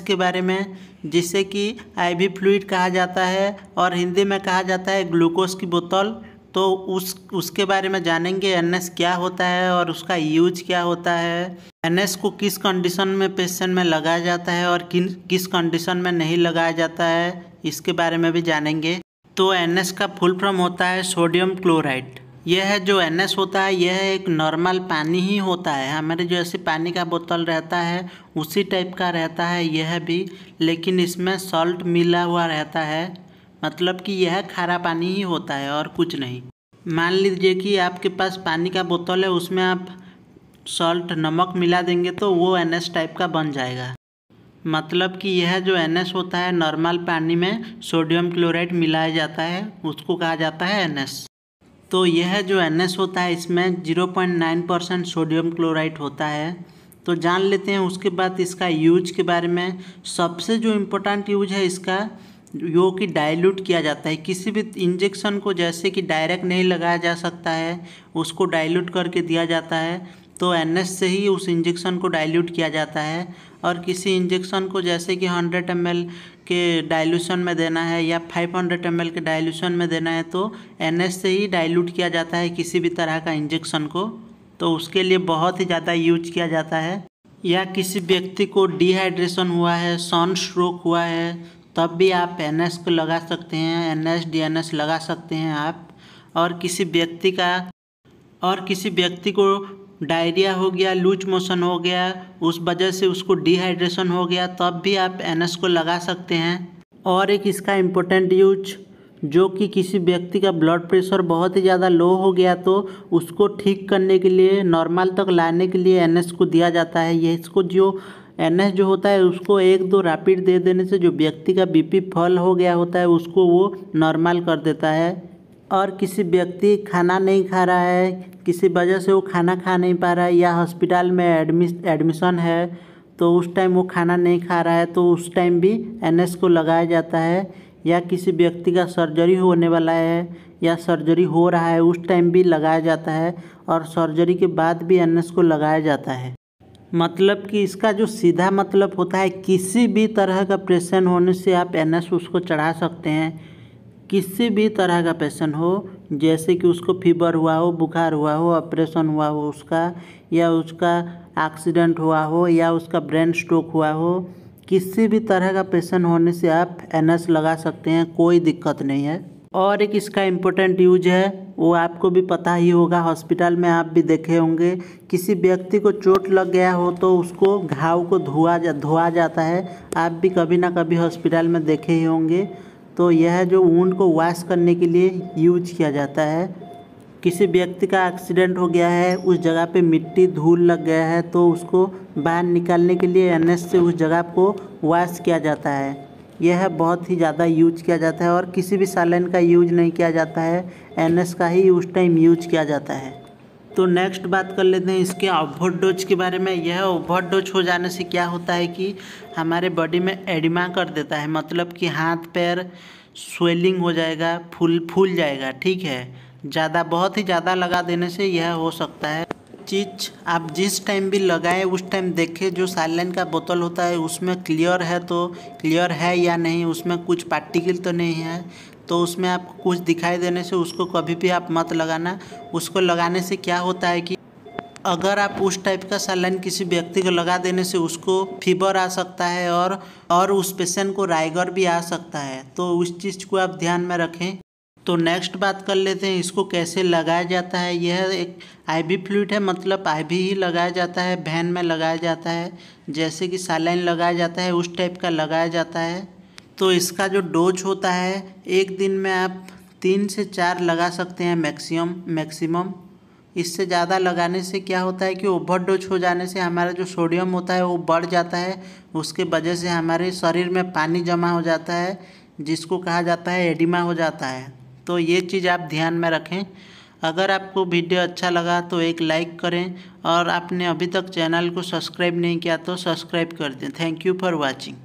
के बारे में, जिसे कि IV फ्लूइड कहा जाता है और हिंदी में कहा जाता है ग्लूकोज की बोतल। तो उसके बारे में जानेंगे NS क्या होता है और उसका यूज क्या होता है, NS को किस कंडीशन में पेशेंट में लगाया जाता है और किस कंडीशन में नहीं लगाया जाता है, इसके बारे में भी जानेंगे। तो NS का फुल फॉर्म होता है सोडियम क्लोराइड। यह जो NS होता है यह एक नॉर्मल पानी ही होता है, हमारे जो ऐसे पानी का बोतल रहता है उसी टाइप का रहता है यह भी, लेकिन इसमें सॉल्ट मिला हुआ रहता है, मतलब कि यह खारा पानी ही होता है और कुछ नहीं। मान लीजिए कि आपके पास पानी का बोतल है, उसमें आप सॉल्ट नमक मिला देंगे तो वो NS टाइप का बन जाएगा। मतलब कि यह जो NS होता है नॉर्मल पानी में सोडियम क्लोराइड मिलाया जाता है, उसको कहा जाता है NS। तो यह जो NS होता है इसमें 0.9% सोडियम क्लोराइड होता है। तो जान लेते हैं उसके बाद इसका यूज के बारे में। सबसे जो इम्पोर्टेंट यूज है इसका जो कि डाइल्यूट किया जाता है, किसी भी इंजेक्शन को जैसे कि डायरेक्ट नहीं लगाया जा सकता है, उसको डाइल्यूट करके दिया जाता है। तो NS से ही उस इंजेक्शन को डाइल्यूट किया जाता है। और किसी इंजेक्शन को जैसे कि 100 ml के डाइल्यूशन में देना है या 500 ml के डाइल्यूशन में देना है तो NS से ही डाइल्यूट किया जाता है किसी भी तरह का इंजेक्शन को। तो उसके लिए बहुत ही ज़्यादा यूज किया जाता है। या किसी व्यक्ति को डिहाइड्रेशन हुआ है, सन स्ट्रोक हुआ है, तब भी आप NS को लगा सकते हैं, NS DNS लगा सकते हैं आप। और किसी व्यक्ति को डायरिया हो गया, लूज मोशन हो गया, उस वजह से उसको डिहाइड्रेशन हो गया, तब भी आप NS को लगा सकते हैं। और एक इसका इम्पोर्टेंट यूज जो कि किसी व्यक्ति का ब्लड प्रेशर बहुत ही ज़्यादा लो हो गया तो उसको ठीक करने के लिए, नॉर्मल तक लाने के लिए NS को दिया जाता है। ये इसको जो NS जो होता है उसको 1-2 रैपिड दे देने से जो व्यक्ति का BP फॉल हो गया होता है उसको वो नॉर्मल कर देता है। और किसी व्यक्ति खाना नहीं खा रहा है, किसी वजह से वो खाना खा नहीं पा रहा है या हॉस्पिटल में एडमिशन है तो उस टाइम वो खाना नहीं खा रहा है तो उस टाइम भी NS को लगाया जाता है। या किसी व्यक्ति का सर्जरी होने वाला है या सर्जरी हो रहा है उस टाइम भी लगाया जाता है और सर्जरी के बाद भी NS को लगाया जाता है। मतलब कि इसका जो सीधा मतलब होता है किसी भी तरह का पेशेंट होने से आप NS उसको चढ़ा सकते हैं। किसी भी तरह का पेशेंट हो, जैसे कि उसको फीवर हुआ हो, बुखार हुआ हो, ऑपरेशन हुआ हो उसका, या उसका एक्सीडेंट हुआ हो, या उसका ब्रेन स्ट्रोक हुआ हो, किसी भी तरह का पेशेंट होने से आप NS लगा सकते हैं, कोई दिक्कत नहीं है। और एक इसका इम्पोर्टेंट यूज है वो आपको भी पता ही होगा, हॉस्पिटल में आप भी देखे होंगे, किसी व्यक्ति को चोट लग गया हो तो उसको घाव को धोआ जाता है। आप भी कभी ना कभी हॉस्पिटल में देखे ही होंगे। तो यह जो वुंड को वॉश करने के लिए यूज किया जाता है। किसी व्यक्ति का एक्सीडेंट हो गया है, उस जगह पे मिट्टी धूल लग गया है तो उसको बाहर निकालने के लिए NS से उस जगह को वॉश किया जाता है। यह बहुत ही ज़्यादा यूज किया जाता है और किसी भी सलाइन का यूज नहीं किया जाता है, NS का ही उस टाइम यूज किया जाता है। तो नेक्स्ट बात कर लेते हैं इसके ओवरडोज के बारे में। यह ओवरडोज हो जाने से क्या होता है कि हमारे बॉडी में एडिमा कर देता है, मतलब कि हाथ पैर स्वेलिंग हो जाएगा, फूल जाएगा, ठीक है। बहुत ही ज़्यादा लगा देने से यह हो सकता है। चीज़ आप जिस टाइम भी लगाएं उस टाइम देखें जो सैलाइन का बोतल होता है उसमें क्लियर है या नहीं, उसमें कुछ पार्टिकल तो नहीं है। तो उसमें आपको कुछ दिखाई देने से उसको कभी भी आप मत लगाना। उसको लगाने से क्या होता है कि अगर आप उस टाइप का सैलाइन किसी व्यक्ति को लगा देने से उसको फीवर आ सकता है और उस पेशेंट को राइगर भी आ सकता है। तो उस चीज़ को आप ध्यान में रखें। तो नेक्स्ट बात कर लेते हैं इसको कैसे लगाया जाता है। यह एक IV फ्लूइड है, मतलब IV ही लगाया जाता है, वैन में लगाया जाता है, जैसे कि सैलाइन लगाया जाता है उस टाइप का लगाया जाता है। तो इसका जो डोज होता है एक दिन में आप 3 से 4 लगा सकते हैं मैक्सिमम। इससे ज़्यादा लगाने से क्या होता है कि ओवरडोज हो जाने से हमारा जो सोडियम होता है वो बढ़ जाता है, उसके वजह से हमारे शरीर में पानी जमा हो जाता है जिसको कहा जाता है एडिमा हो जाता है। तो ये चीज़ आप ध्यान में रखें। अगर आपको वीडियो अच्छा लगा तो एक लाइक करें और आपने अभी तक चैनल को सब्सक्राइब नहीं किया तो सब्सक्राइब कर दें। Thank you for watching.